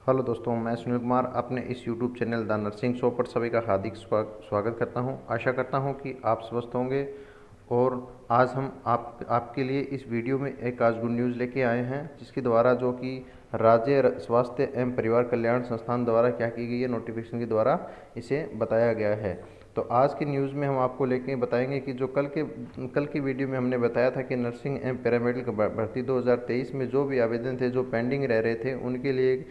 Hello दोस्तों, मैं सुनील कुमार अपने इस YouTube channel the nursing show पर सभी का हार्दिक स्वागत करता हूं। आशा करता हूं कि आप स्वस्थ होंगे। और आज हम आपके लिए इस वीडियो में एक आज गुड न्यूज़ लेके आए हैं, जिसके द्वारा जो कि राज्य स्वास्थ्य एवं परिवार कल्याण संस्थान द्वारा क्या की गई है, नोटिफिकेशन के द्वारा इसे बताया गया है। तो आज की न्यूज़ में हम आपको लेके बताएंगे कि जो कल की वीडियो में हमने बताया था कि नर्सिंग एवं पैरामेडिकल भर्ती 2023 में जो भी आवेदन थे जो पेंडिंग रह रहे थे, उनके लिए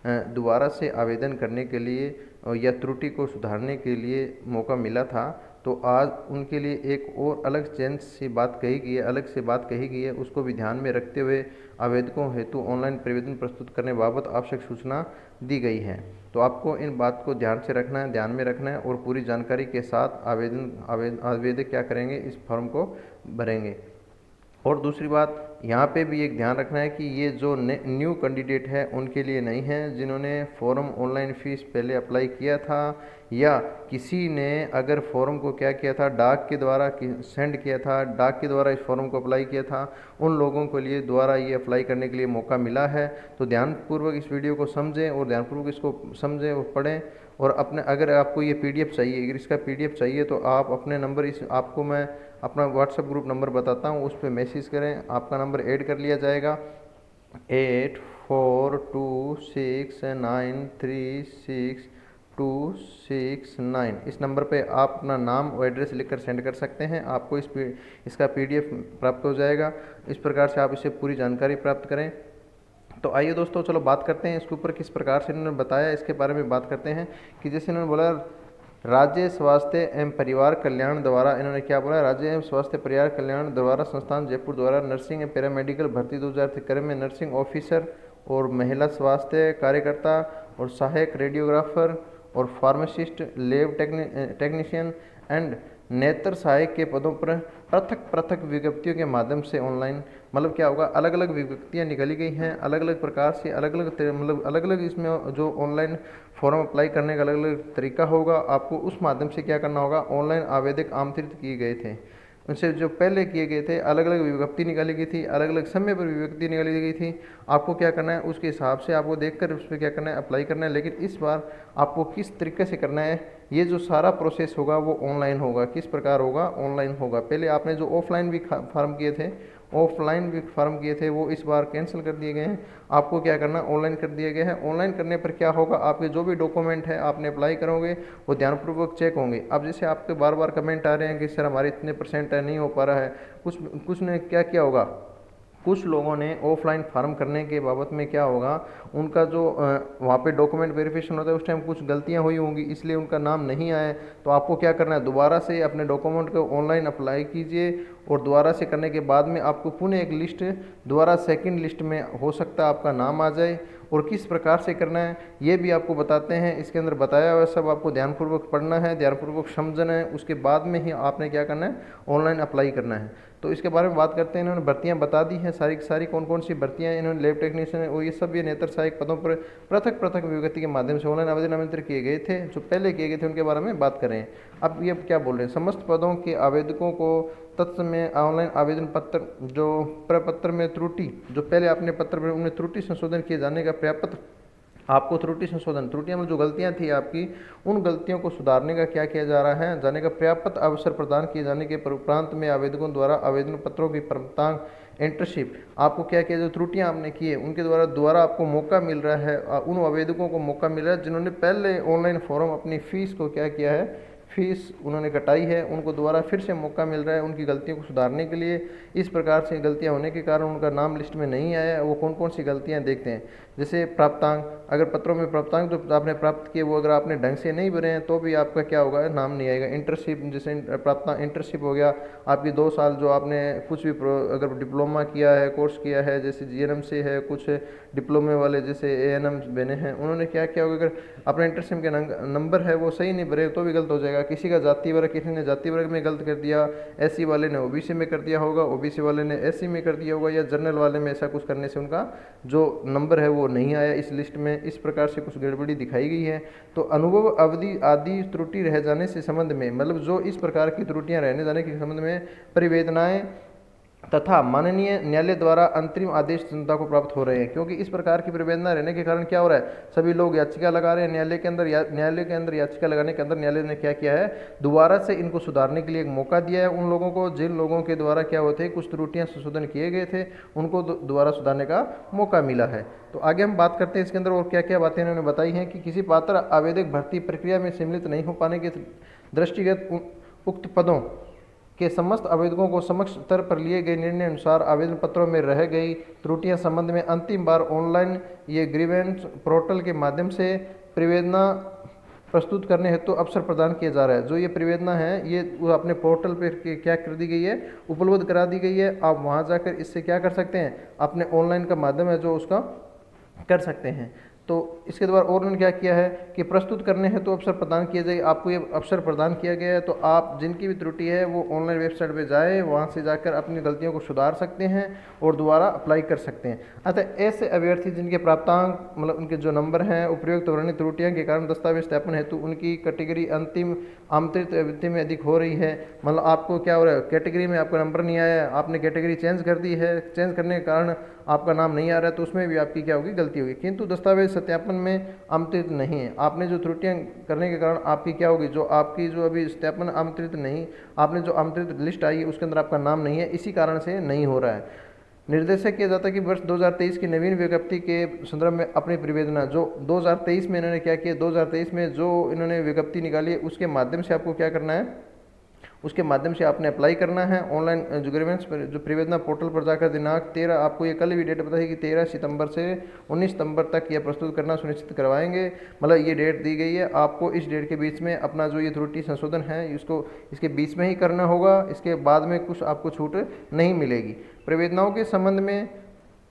दोबारा से आवेदन करने के लिए या त्रुटि को सुधारने के लिए मौका मिला था। तो आज उनके लिए एक और अलग चेंज सी बात कही गई है, अलग से बात कही गई है। उसको भी ध्यान में रखते हुए आवेदकों हेतु ऑनलाइन प्रवेदन प्रस्तुत करने बाबत आवश्यक सूचना दी गई है। तो आपको इन बात को ध्यान से रखना है, ध्यान में रखना है और पूरी जानकारी के साथ आवेदक क्या करेंगे, इस फॉर्म को भरेंगे। और दूसरी बात यहाँ पे भी एक ध्यान रखना है कि ये जो न्यू कैंडिडेट है उनके लिए नहीं है, जिन्होंने फॉर्म ऑनलाइन फीस पहले अप्लाई किया था या किसी ने अगर फॉर्म को क्या किया था, डाक के द्वारा सेंड किया था, डाक के द्वारा इस फॉर्म को अप्लाई किया था, उन लोगों के लिए दोबारा ये अप्लाई करने के लिए मौका मिला है। तो ध्यानपूर्वक इस वीडियो को समझें और ध्यानपूर्वक इसको समझें और पढ़ें। और अपने अगर आपको ये पीडीएफ चाहिए, अगर इसका पीडीएफ चाहिए तो आप अपने नंबर, इस आपको मैं अपना व्हाट्सएप ग्रुप नंबर बताता हूँ, उस पर मैसेज करें, आपका नंबर ऐड कर लिया जाएगा 8426936269। इस नंबर पे आप अपना नाम और एड्रेस लिखकर सेंड कर सकते हैं, आपको इसका पीडीएफ प्राप्त हो जाएगा। इस प्रकार से आप इससे पूरी जानकारी प्राप्त करें। तो आइए दोस्तों, चलो बात करते हैं इसके ऊपर, किस प्रकार से इन्होंने बताया इसके बारे में बात करते हैं। कि जैसे इन्होंने बोला राज्य स्वास्थ्य एवं परिवार कल्याण द्वारा, इन्होंने क्या बोला, राज्य एवं स्वास्थ्य परिवार कल्याण द्वारा संस्थान जयपुर द्वारा नर्सिंग एवं पैरामेडिकल भर्ती 2023 में नर्सिंग ऑफिसर और महिला स्वास्थ्य कार्यकर्ता और सहायक रेडियोग्राफर और फार्मासिस्ट, लैब टेक्नीशियन एंड नेत्र सहायक के पदों पर पृथक पृथक विज्ञप्तियों के माध्यम से ऑनलाइन, मतलब क्या होगा, अलग अलग विज्ञप्तियाँ निकाली गई हैं, अलग अलग प्रकार से, अलग अलग मतलब अलग अलग इसमें जो ऑनलाइन फॉर्म अप्लाई करने का अलग अलग तरीका होगा। आपको उस माध्यम से क्या करना होगा, ऑनलाइन आवेदक आमंत्रित किए गए थे, उनसे जो पहले किए गए थे अलग अलग विज्ञप्ति निकाली गई थी, अलग अलग समय पर विज्ञप्ति निकाली गई थी। आपको क्या करना है, उसके हिसाब से आपको देखकर उस पर क्या करना है, अप्लाई करना है। लेकिन इस बार आपको किस तरीके से करना है, ये जो सारा प्रोसेस होगा वो ऑनलाइन होगा। किस प्रकार होगा, ऑनलाइन होगा। पहले आपने जो ऑफलाइन भी फॉर्म किए थे, ऑफलाइन भी फॉर्म किए थे, वो इस बार कैंसिल कर दिए गए हैं। आपको क्या करना, ऑनलाइन कर दिया गया है। ऑनलाइन करने पर क्या होगा, आपके जो भी डॉक्यूमेंट है आपने अप्लाई करोगे वो ध्यानपूर्वक चेक होंगे। अब जैसे आपके बार बार कमेंट आ रहे हैं कि सर हमारे इतने परसेंट है, नहीं हो पा रहा है, कुछ ने क्या किया होगा, कुछ लोगों ने ऑफलाइन फार्म करने के बाबत में क्या होगा, उनका जो वहाँ पे डॉक्यूमेंट वेरिफिकेशन होता है उस टाइम कुछ गलतियाँ हुई होंगी, इसलिए उनका नाम नहीं आया। तो आपको क्या करना है, दोबारा से अपने डॉक्यूमेंट को ऑनलाइन अप्लाई कीजिए और दोबारा से करने के बाद में आपको पुनः एक लिस्ट, दोबारा सेकंड लिस्ट में हो सकता है आपका नाम आ जाए। और किस प्रकार से करना है ये भी आपको बताते हैं, इसके अंदर बताया हुआ सब आपको ध्यानपूर्वक पढ़ना है, ध्यानपूर्वक समझना है, उसके बाद में ही आपने क्या करना है, ऑनलाइन अप्लाई करना है। तो इसके बारे में बात करते हैं। इन्होंने भर्तियां बता दी हैं सारी की सारी, कौन कौन सी भर्तियां इन्होंने, लैब टेक्नीशियन और ये सब, ये नेत्र सहायक पदों पर पृथक पृथक विज्ञप्ति के माध्यम से ऑनलाइन आवेदन आमंत्रित किए गए थे। जो पहले किए गए थे उनके बारे में बात करें। अब ये क्या बोल रहे हैं, समस्त पदों के आवेदकों को तत्समय ऑनलाइन आवेदन पत्र, जो प्रपत्र में त्रुटि, जो पहले आपने पत्र में उनमें त्रुटि संशोधन किए जाने का प्रपत्र, आपको त्रुटि संशोधन, त्रुटियां में जो गलतियां थी आपकी, उन गलतियों को सुधारने का क्या किया जा रहा है, जाने का पर्याप्त अवसर प्रदान किए जाने के उपरांत में आवेदकों द्वारा आवेदन पत्रों की प्रमाणांक इंटर्नशिप, आपको क्या किया, जो त्रुटियां आपने की है उनके द्वारा दोबारा आपको मौका मिल रहा है, उन आवेदकों को मौका मिल रहा है जिन्होंने पहले ऑनलाइन फॉर्म अपनी फीस को क्या किया है, फीस उन्होंने कटाई है, उनको दोबारा फिर से मौका मिल रहा है उनकी गलतियों को सुधारने के लिए। इस प्रकार से गलतियां होने के कारण उनका नाम लिस्ट में नहीं आया, वो कौन कौन सी गलतियां देखते हैं। जैसे प्राप्तांक, अगर पत्रों में प्राप्तांक जो आपने प्राप्त किए वो अगर आपने ढंग से नहीं भरे हैं तो भी आपका क्या होगा, नाम नहीं आएगा। इंटर्नशिप, जैसे प्राप्तांक इंटर्नशिप हो गया, आपकी 2 साल जो आपने कुछ भी अगर डिप्लोमा किया है, कोर्स किया है, जैसे जीएनएम से है, कुछ डिप्लोमे वाले जैसे एएनएम बने हैं, उन्होंने क्या किया होगा, अगर अपने इंटर्नशिप के नंबर है वो सही नहीं भरे तो भी गलत हो जाएगा। किसी का जाति वर्ग, किसी ने जाति वर्ग में गलत कर दिया, एससी वाले ने ओबीसी में कर दिया होगा, ओबीसी वाले ने एससी में कर दिया होगा, या जनरल वाले में, ऐसा कुछ करने से उनका जो नंबर है वो नहीं आया इस लिस्ट में। इस प्रकार से कुछ गड़बड़ी दिखाई गई है। तो अनुभव अवधि आदि त्रुटि रह जाने से संबंध में, मतलब जो इस प्रकार की त्रुटियां रहने जाने के संबंध में परिवेदनाएं तथा माननीय न्यायालय द्वारा अंतरिम आदेश जनता को प्राप्त हो रहे हैं। क्योंकि इस प्रकार की प्रवेदना रहने के कारण क्या हो रहा है, सभी लोग याचिका लगा रहे हैं न्यायालय के अंदर। न्यायालय के अंदर याचिका लगाने के अंदर न्यायालय ने क्या किया है, दोबारा से इनको सुधारने के लिए एक मौका दिया है उन लोगों को जिन लोगों के द्वारा क्या होते कुछ त्रुटियां संशोधन किए गए थे, उनको दोबारा सुधारने का मौका मिला है। तो आगे हम बात करते हैं इसके अंदर और क्या क्या बातें इन्होंने बताई हैं कि किसी पात्र आवेदक भर्ती प्रक्रिया में सम्मिलित नहीं हो पाने के दृष्टिगत उक्त पदों के समस्त आवेदकों को समक्ष स्तर पर लिए गए निर्णय अनुसार आवेदन पत्रों में रह गई त्रुटियां संबंध में अंतिम बार ऑनलाइन ये ग्रीवेंस पोर्टल के माध्यम से प्रवेदना प्रस्तुत करने हेतु तो अवसर प्रदान किया जा रहा है। जो ये प्रवेदना है ये वो अपने पोर्टल पे क्या कर दी गई है, उपलब्ध करा दी गई है। आप वहाँ जाकर इससे क्या कर सकते हैं, अपने ऑनलाइन का माध्यम है जो उसका कर सकते हैं। तो इसके द्वारा और उन्होंने क्या किया है कि प्रस्तुत करने हैं तो अवसर प्रदान किया जाए, आपको ये अवसर प्रदान किया गया है। तो आप जिनकी भी त्रुटि है वो ऑनलाइन वेबसाइट पे जाएं, वहाँ से जाकर अपनी गलतियों को सुधार सकते हैं और दोबारा अप्लाई कर सकते हैं। अतः ऐसे अभ्यर्थी जिनके प्राप्तांक मतलब उनके जो नंबर हैं उपयुक्त वर्णित त्रुटियों के कारण दस्तावेज सत्यापन हेतु उनकी कैटेगरी अंतिम आमंत्रित अभ्यर्थी में अधिक हो रही है, मतलब आपको क्या हो रहा है, कैटेगरी में आपका नंबर नहीं आया, आपने कैटेगरी चेंज कर दी है, चेंज करने के कारण आपका नाम नहीं आ रहा है, तो उसमें भी आपकी क्या होगी, गलती होगी। किंतु दस्तावेज सत्यापन में आमंत्रित नहीं है, आपने जो त्रुटियां करने के कारण आपकी क्या होगी, जो आपकी जो अभी सत्यापन आमंत्रित नहीं, आपने जो आमंत्रित लिस्ट आई है उसके अंदर आपका नाम नहीं है, इसी कारण से नहीं हो रहा है। निर्देश किया जाता है कि वर्ष 2023 की नवीन विज्ञप्ति के संदर्भ में अपनी प्रवेदना जो 2023 में इन्होंने क्या किया, 2023 में जो इन्होंने विज्ञप्ति निकाली है उसके माध्यम से आपको क्या करना है, उसके माध्यम से आपने अप्लाई करना है ऑनलाइन जो ग्रीवेंस पर जो प्रवेदना पोर्टल पर जाकर दिनांक 13, आपको ये कल भी डेट बताई कि 13 सितंबर से 19 सितंबर तक यह प्रस्तुत करना सुनिश्चित करवाएंगे। मतलब ये डेट दी गई है, आपको इस डेट के बीच में अपना जो ये त्रुटि संशोधन है इसको इसके बीच में ही करना होगा, इसके बाद में कुछ आपको छूट नहीं मिलेगी। प्रवेदनाओं के संबंध में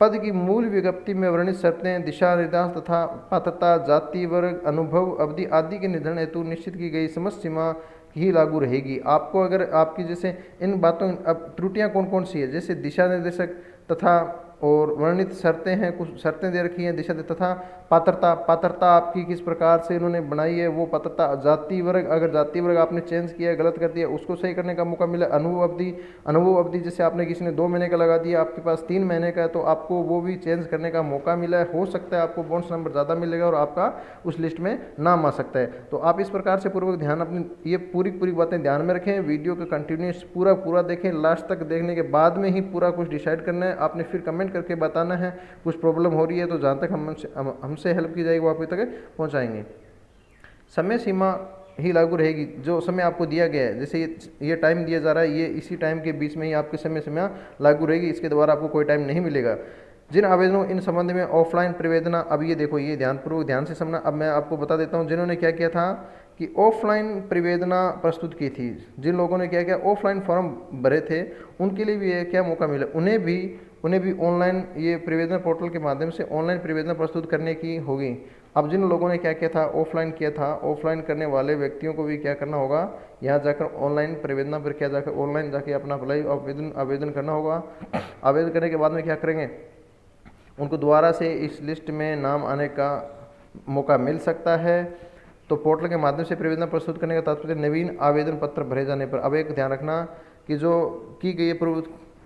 पद की मूल विज्ञप्ति में वर्णित शर्तें, दिशा निर्देश तथा पात्रता, जाति, वर्ग, अनुभव, अवधि आदि के निर्धारण हेतु निश्चित की गई समस्त सीमा ही लागू रहेगी। आपको अगर आपकी जैसे इन बातों अब त्रुटियां कौन कौन सी है, जैसे दिशा निर्देशक तथा और वर्णित शर्तें हैं, कुछ शर्तें दे रखी हैं दिशा तथा पात्रता आपकी किस प्रकार से इन्होंने बनाई है वो पात्रता, जाति वर्ग, अगर जाति वर्ग आपने चेंज किया गलत कर दिया उसको सही करने का मौका मिला। अनुभव अवधि जैसे आपने किसी ने 2 महीने का लगा दिया, आपके पास 3 महीने का है तो आपको वो भी चेंज करने का मौका मिला है। हो सकता है आपको बोनस नंबर ज़्यादा मिलेगा और आपका उस लिस्ट में नाम आ सकता है। तो आप इस प्रकार से पूर्वक ध्यान अपनी ये पूरी बातें ध्यान में रखें, वीडियो को कंटिन्यूस पूरा देखें, लास्ट तक देखने के बाद में ही पूरा कुछ डिसाइड करना है। आपने फिर कमेंट करके बताना है कुछ प्रॉब्लम हो रही है तो जहाँ तक हमसे हेल्प की जाएगी वो आप तक पहुँचाएंगे। समय सीमा ही लागू रहेगी, जो समय आपको दिया गया है, जैसे ये टाइम दिया जा रहा है, ये इसी टाइम के बीच में ही आपके समय सीमा लागू रहेगी, इसके द्वारा आपको कोई टाइम नहीं मिलेगा। जिन आवेदनों इन संबंध में ऑफलाइन प्रवेदना, अब ये देखो ये ध्यान से समझना। अब मैं आपको बता देता हूँ जिन्होंने क्या किया था कि ऑफलाइन प्रवेदना प्रस्तुत की थी, जिन लोगों ने क्या किया ऑफलाइन फॉर्म भरे थे उनके लिए भी ये क्या मौका मिला, उन्हें भी ऑनलाइन ये प्रवेदना पोर्टल के माध्यम से ऑनलाइन प्रवेदना प्रस्तुत करने की होगी। अब जिन लोगों ने क्या किया था ऑफलाइन किया था, ऑफलाइन करने वाले व्यक्तियों को भी क्या करना होगा, यहाँ जाकर ऑनलाइन प्रवेदना पर क्या जाकर ऑनलाइन जाके अपना अप्लाई आवेदन करना होगा। आवेदन करने के बाद में क्या करेंगे, उनको दोबारा से इस लिस्ट में नाम आने का मौका मिल सकता है। तो पोर्टल के माध्यम से प्रवेदना प्रस्तुत करने का तात्पर्य नवीन आवेदन पत्र भरे जाने पर। अब एक ध्यान रखना कि जो की गई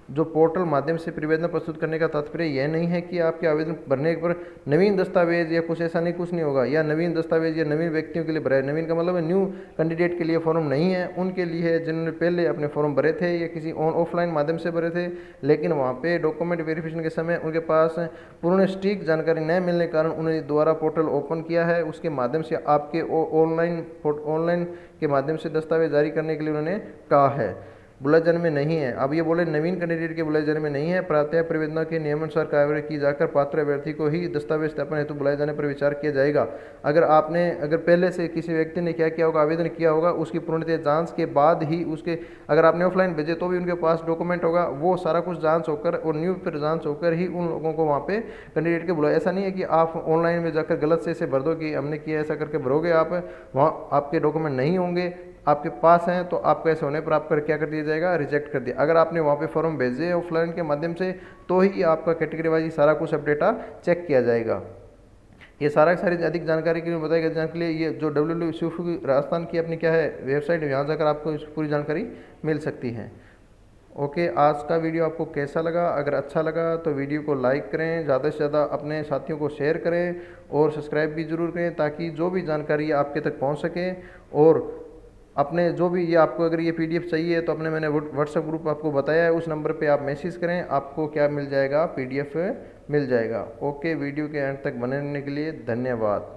जो पोर्टल माध्यम से प्रवेदना प्रस्तुत करने का तात्पर्य यह नहीं है कि आपके आवेदन भरने पर नवीन दस्तावेज या कुछ ऐसा नहीं, कुछ नहीं होगा, या नवीन दस्तावेज या नवीन व्यक्तियों के लिए भरा है। नवीन का मतलब न्यू कैंडिडेट के लिए फॉर्म नहीं है, उनके लिए है जिन्होंने पहले अपने फॉर्म भरे थे या किसी ऑफलाइन माध्यम से भरे थे, लेकिन वहाँ पे डॉक्यूमेंट वेरिफिकेशन के समय उनके पास पूर्ण सटीक जानकारी न मिलने के कारण उन्होंने दोबारा पोर्टल ओपन किया है, उसके माध्यम से आपके ऑनलाइन के माध्यम से दस्तावेज जारी करने के लिए उन्होंने कहा है, बुलाए जाने में नहीं है। अब ये बोले नवीन कैंडिडेट के बुलाए जाने में नहीं है, प्रातः प्रवेदना के नियमानुसार कार्रवाई की जाकर पात्र अभ्यर्थी को ही दस्तावेज सत्यापन हेतु बुलाए जाने पर विचार किया जाएगा। अगर पहले से किसी व्यक्ति ने क्या किया होगा, आवेदन किया होगा, उसकी पूर्णतः जांच के बाद ही उसके, अगर आपने ऑफलाइन भेजे तो भी उनके पास डॉक्यूमेंट होगा, वो सारा कुछ जांच होकर और न्यू पर जांच होकर ही उन लोगों को वहाँ पे कैंडिडेट के बुलाए। ऐसा नहीं है कि आप ऑनलाइन में जाकर गलत से भर दो कि हमने किया, ऐसा करके भरोगे आप, वहाँ आपके डॉक्यूमेंट नहीं होंगे, आपके पास हैं तो आपको ऐसे होने पर आपका क्या कर दिया जाएगा, रिजेक्ट कर दिया। अगर आपने वहाँ पे फॉर्म भेजे ऑफलाइन के माध्यम से तो ही आपका कैटेगरी वाइज सारा कुछ अपडेटा चेक किया जाएगा। ये सारी अधिक जानकारी के लिए बताएगा, जानने के लिए ये जो WWW राजस्थान की अपनी क्या है वेबसाइट है, यहाँ जाकर आपको पूरी जानकारी मिल सकती है। ओके, आज का वीडियो आपको कैसा लगा? अगर अच्छा लगा तो वीडियो को लाइक करें, ज़्यादा से ज़्यादा अपने साथियों को शेयर करें और सब्सक्राइब भी ज़रूर करें, ताकि जो भी जानकारी आपके तक पहुंच सके। और अपने जो भी ये आपको अगर ये पीडीएफ चाहिए तो अपने मैंने व्हाट्सएप ग्रुप आपको बताया है, उस नंबर पे आप मैसेज करें, आपको क्या मिल जाएगा, पीडीएफ मिल जाएगा। ओके, वीडियो के एंड तक बने रहने के लिए धन्यवाद।